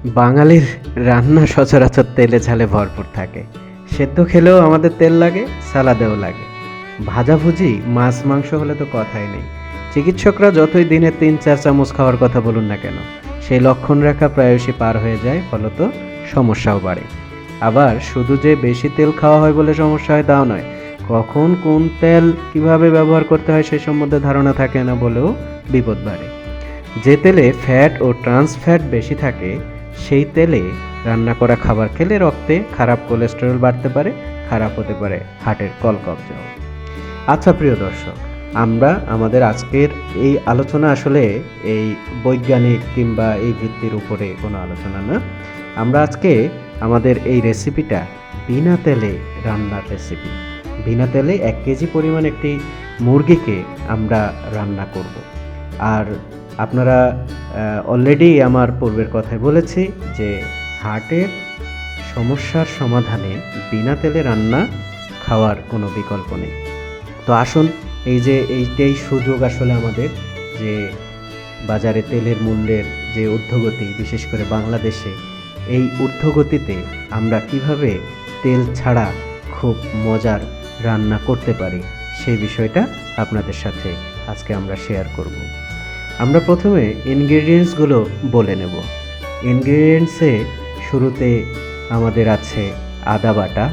বাঙালির রান্না সচরাচর তেলে ঝালে ভরপুর থাকে। সেদ্ধ খেলেও আমাদের তেল লাগে, সালাদেও লাগে। ভাজাভুজি, মাছ মাংস হলে তো কথাই নেই। চিকিৎসকরা যতই দিনে ৩-৪ চামচ খাওয়ার কথা বলুন না কেন, সেই লক্ষণ রেখা প্রায়শই পার হয়ে যায়, ফলত সমস্যাও বাড়ে। আবার শুধু যে বেশি তেল খাওয়া হয় বলে সমস্যা হয় তাও নয়, কখন কোন তেল কিভাবে ব্যবহার করতে হয় সে সম্বন্ধে ধারণা থাকে না বলেও বিপদ বাড়ে। যে তেলে ফ্যাট ও ট্রান্স ফ্যাট বেশি থাকে সেই তেলে রান্না করা খাবার খেলে রক্তে খারাপ কোলেস্টেরল বাড়তে পারে, খারাপ হতে পারে হার্টের কলকবজাও। আচ্ছা প্রিয় দর্শক, আমরা আমাদের আজকের এই আলোচনা আসলে এই বৈজ্ঞানিক কিংবা এই ভিত্তির উপরে কোনো আলোচনা না। আমরা আজকে আমাদের এই রেসিপিটা বিনা তেলে রান্নার রেসিপি। বিনা তেলে 1 কেজি পরিমাণ একটি মুরগিকে আমরা রান্না করব। আর আপনারা অলরেডি আমার পূর্বের কথায় বলেছি যে হার্টের সমস্যার সমাধানে বিনা তেলে রান্না খাওয়ার কোনো বিকল্প নেই। তো আসুন, এই যে এইটাই সুযোগ আসলে আমাদের, যে বাজারে তেলের মূল্যের যে ঊর্ধ্বগতি, বিশেষ করে বাংলাদেশে এই ঊর্ধ্বগতিতে আমরা কিভাবে তেল ছাড়া খুব মজার রান্না করতে পারি সেই বিষয়টা আপনাদের সাথে আজকে আমরা শেয়ার করব। আমরা প্রথমে ইনগ্রেডিয়েন্টসগুলো বলে নেব। ইনগ্রেডিয়েন্টসে শুরুতে আমাদের আছে আদা বাটা,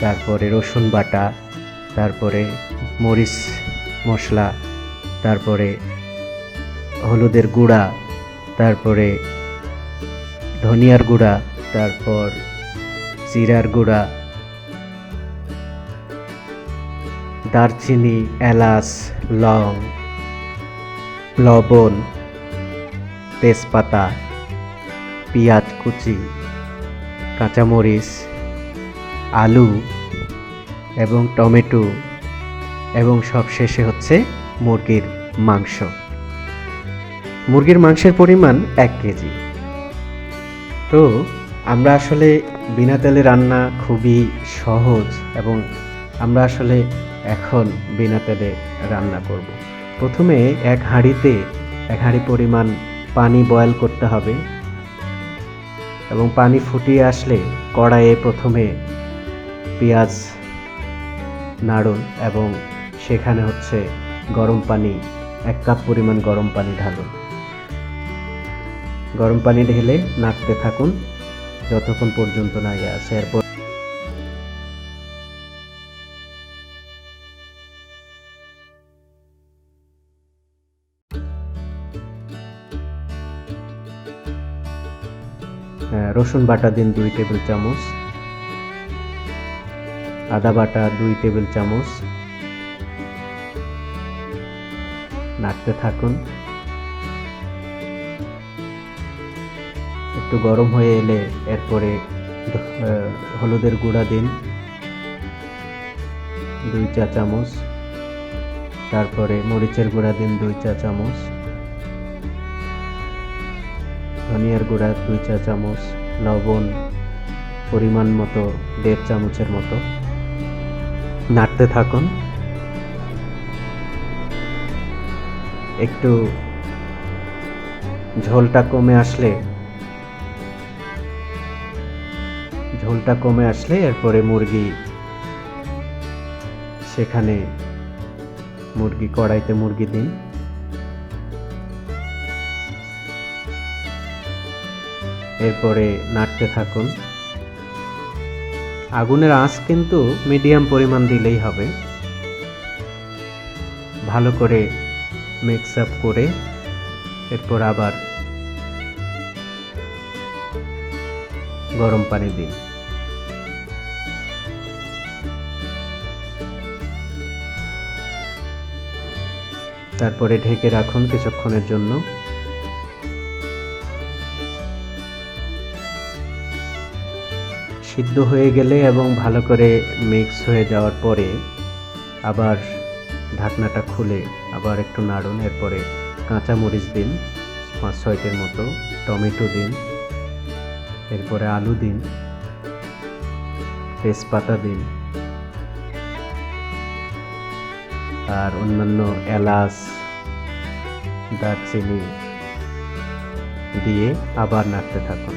তারপরে রসুন বাটা, তারপরে মরিচ মশলা, তারপরে হলুদের গুঁড়া, তারপরে ধনিয়ার গুঁড়া, তারপর জিরার গুঁড়া, দারচিনি, এলাচ, লং, লবণ, তেজপাতা, পেঁয়াজ কুচি, কাঁচামরিচ, আলু এবং টমেটো, এবং সবশেষে হচ্ছে মুরগির মাংস। মুরগির মাংসের পরিমাণ 1 কেজি। তো আমরা আসলে বিনা তেলে রান্না খুবই সহজ, এবং আমরা আসলে এখন বিনা তেলে রান্না করব। প্রথমে এক হাঁড়ি পরিমাণ পানি বয়েল করতে হবে, এবং পানি ফুটিয়ে আসলে কড়াইয়ে প্রথমে পেঁয়াজ নাড়ুন, এবং সেখানে হচ্ছে গরম পানি, 1 কাপ পরিমাণ গরম পানি ঢালুন। গরম পানি ঢেলে নাড়তে থাকুন যতক্ষণ পর্যন্ত না আসে। এরপর রসুন বাটা দিন 2 টেবিল চামচ, আদা বাটা 2 টেবিল চামচ, নাড়তে থাকুন। একটু গরম হয়ে এলে এরপরে হলুদের গুঁড়া দিন 2 চা চামচ, তারপরে মরিচের গুঁড়া দিন 2 চা চামচ, ধনিয়ার গুঁড়া 2 চা চামচ, লবণ পরিমাণ মতো 1.5 চামচের মতো। নাড়তে থাকুন। একটু ঝোলটা কমে আসলে এরপরে কড়াইতে মুরগি দিন। এরপরে নাড়তে থাকুন। আগুনের আঁচ কিন্তু মিডিয়াম পরিমাণ দিলেই হবে। ভালো করে মিক্স আপ করে এরপর আবার গরম পানি দিন। তারপরে ঢেকে রাখুন কিছুক্ষণের জন্য। সিদ্ধ হয়ে গেলে এবং ভালো করে মিক্স হয়ে যাওয়ার পরে আবার ঢাকনাটা খুলে আবার একটু নাড়ুন। এরপরে কাঁচামরিচ দিন 5-6টের মতো, টমেটো দিন, এরপরে আলু দিন, তেজপাতা দিন, আর অন্যান্য এলাচ, দারচিনি, দিয়ে আবার নাড়তে থাকুন।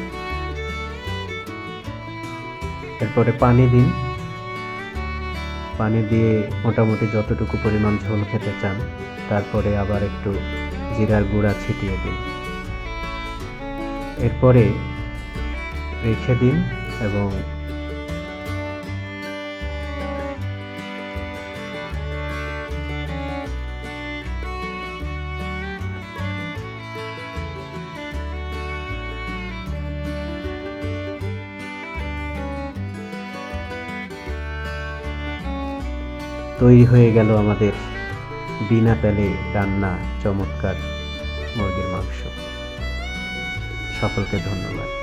এরপরে পানি দিন। পানি দিয়ে মোটামুটি যতটুকু পরিমাণ ঝোল খেতে চান, তারপরে আবার একটু জিরার গুঁড়া ছিটিয়ে দিন। এরপরে রেখে দিন এবং তৈরি হয়ে গেল আমাদের বিনা তেলে রান্না চমৎকার মুরগির মাংস। সকলকে ধন্যবাদ।